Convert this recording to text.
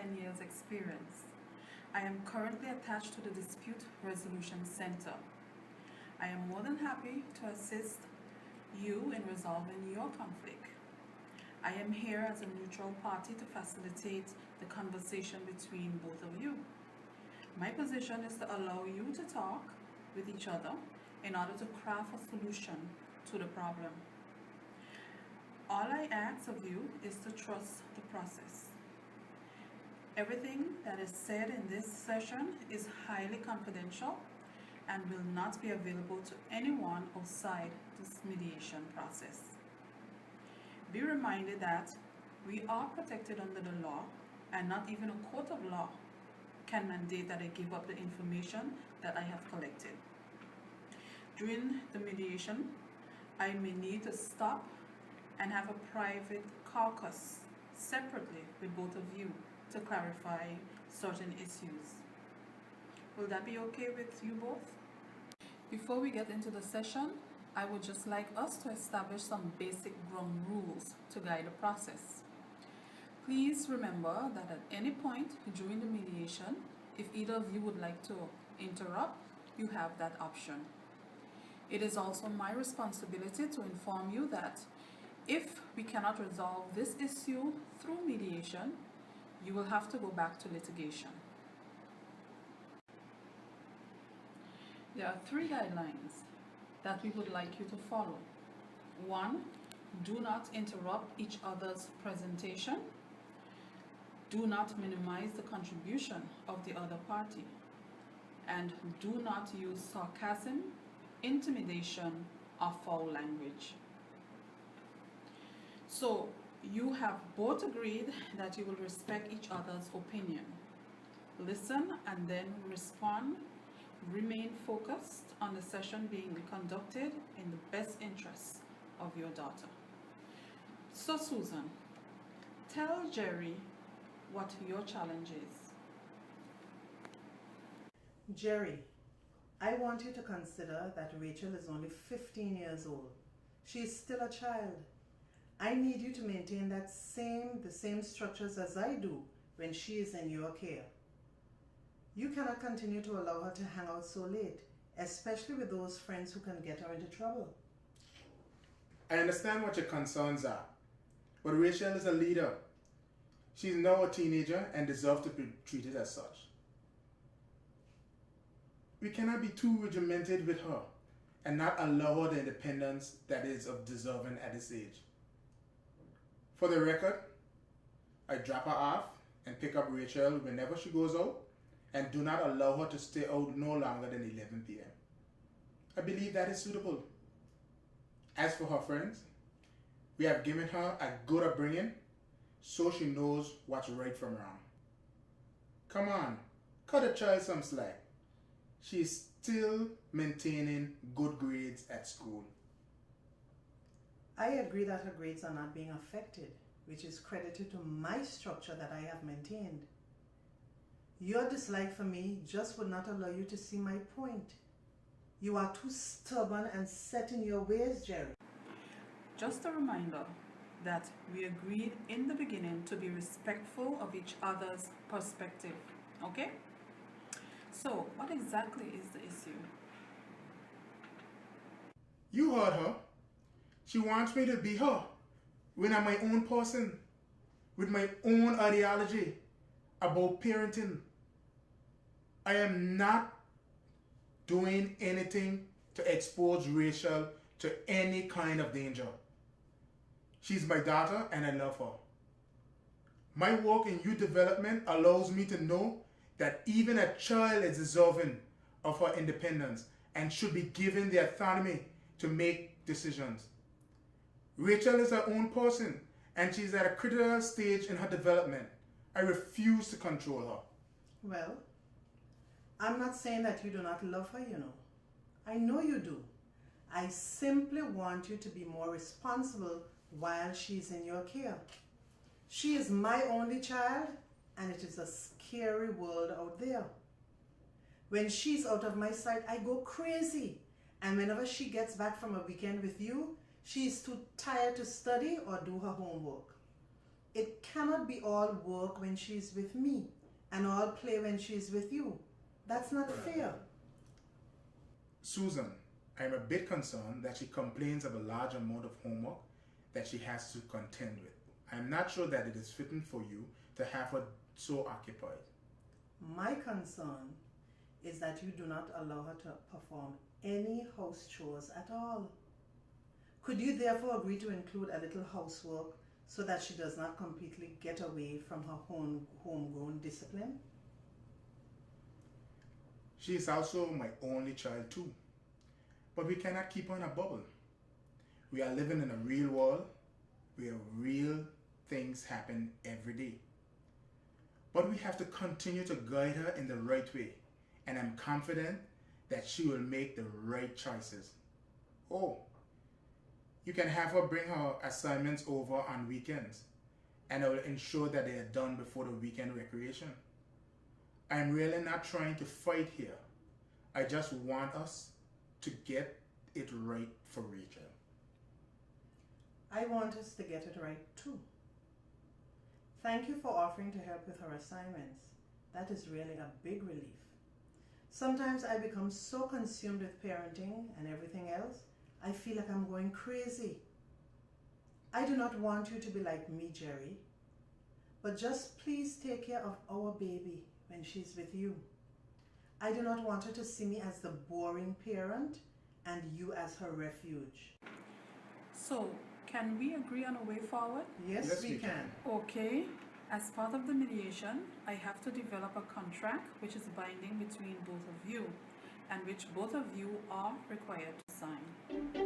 10 years experience. I am currently attached to the Dispute Resolution Center. I am more than happy to assist you in resolving your conflict. I am here as a neutral party to facilitate the conversation between both of you. My position is to allow you to talk with each other in order to craft a solution to the problem. All I ask of you is to trust the process. Everything that is said in this session is highly confidential and will not be available to anyone outside this mediation process. Be reminded that we are protected under the law, and not even a court of law can mandate that I give up the information that I have collected. During the mediation, I may need to stop and have a private caucus separately with both of you to clarify certain issues. Will that be okay with you both? Before we get into the session, I would just like us to establish some basic ground rules to guide the process. Please remember that at any point during the mediation, if either of you would like to interrupt, you have that option. It is also my responsibility to inform you that if we cannot resolve this issue through mediation, you will have to go back to litigation. There are 3 guidelines that we would like you to follow. 1, do not interrupt each other's presentation. Do not minimize the contribution of the other party. And do not use sarcasm, intimidation, or foul language. So, you have both agreed that you will respect each other's opinion. Listen and then respond. Remain focused on the session being conducted in the best interests of your daughter. So Susan, tell Jerry what your challenge is. Jerry, I want you to consider that Rachel is only 15 years old. She is still a child. I need you to maintain the same structures as I do when she is in your care. You cannot continue to allow her to hang out so late, especially with those friends who can get her into trouble. I understand what your concerns are, but Rachel is a leader. She is now a teenager and deserves to be treated as such. We cannot be too regimented with her and not allow her the independence that is of deserving at this age. For the record, I drop her off and pick up Rachel whenever she goes out, and do not allow her to stay out no longer than 11 p.m. I believe that is suitable. As for her friends, we have given her a good upbringing so she knows what's right from wrong. Come on, cut a child some slack. She is still maintaining good grades at school. I agree that her grades are not being affected, which is credited to my structure that I have maintained. Your dislike for me just would not allow you to see my point. You are too stubborn and set in your ways, Jerry. Just a reminder that we agreed in the beginning to be respectful of each other's perspective, okay? So, what exactly is the issue? You heard her. She wants me to be her when I'm my own person, with my own ideology about parenting. I am not doing anything to expose Rachel to any kind of danger. She's my daughter and I love her. My work in youth development allows me to know that even a child is deserving of her independence and should be given the autonomy to make decisions. Rachel is her own person and she's at a critical stage in her development. I refuse to control her. Well, I'm not saying that you do not love her, you know. I know you do. I simply want you to be more responsible while she's in your care. She is my only child, and it is a scary world out there. When she's out of my sight, I go crazy. And whenever she gets back from a weekend with you, she's too tired to study or do her homework. It cannot be all work when she's with me and all play when she's with you. That's not fair. Susan, I'm a bit concerned that she complains of a large amount of homework that she has to contend with. I'm not sure that it is fitting for you to have her so occupied. My concern is that you do not allow her to perform any house chores at all. Could you therefore agree to include a little housework so that she does not completely get away from her homegrown discipline? She is also my only child too. But we cannot keep her in a bubble. We are living in a real world where real things happen every day. But we have to continue to guide her in the right way, and I'm confident that she will make the right choices. Oh, you can have her bring her assignments over on weekends, and I will ensure that they are done before the weekend recreation. I'm really not trying to fight here. I just want us to get it right for Rachel. I want us to get it right too. Thank you for offering to help with her assignments. That is really a big relief. Sometimes I become so consumed with parenting and everything else, I feel like I'm going crazy. I do not want you to be like me, Jerry, but just please take care of our baby when she's with you. I do not want her to see me as the boring parent and you as her refuge. So, can we agree on a way forward? Yes, we can. Okay. As part of the mediation, I have to develop a contract which is binding between both of you and which both of you are required to sign.